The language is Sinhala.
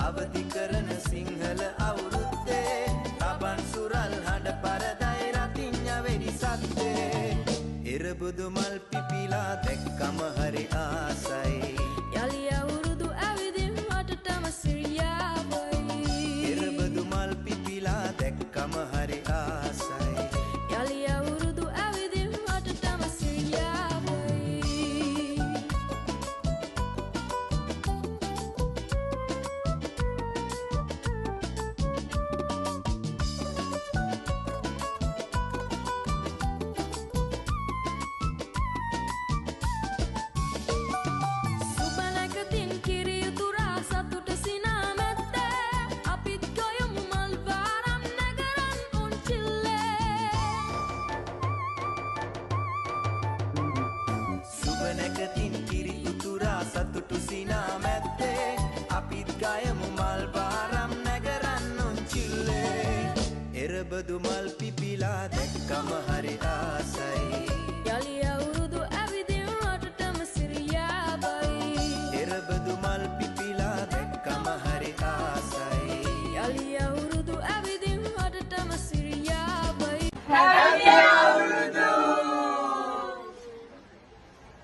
අවදි කරන සිංහල අවුරුද්දේ රබන් සුරල් හඬ පරදයි රතිඤ්ඤ වෙඩි සද්දේ එරබුදු මල් පිපිලා දැක්කම හරි ආසයි යලි අවුරුදු ඇවිදින් වටටම සිරියාවයි එරබුදු මල් පිපිලා දැක්කම හරි ආසයි යලි අවුරුදු ඇවිදින් වටටම සිරියාවයි නැකතින් කිරි උතුරා සතුටු සිනා මැද්දේ අපිත් ගයමු මල් පාරම් නැගරන් උන්චිල්ලේ එරබදු මල් පිපිලා දැක්කම හරි ආසයි යලි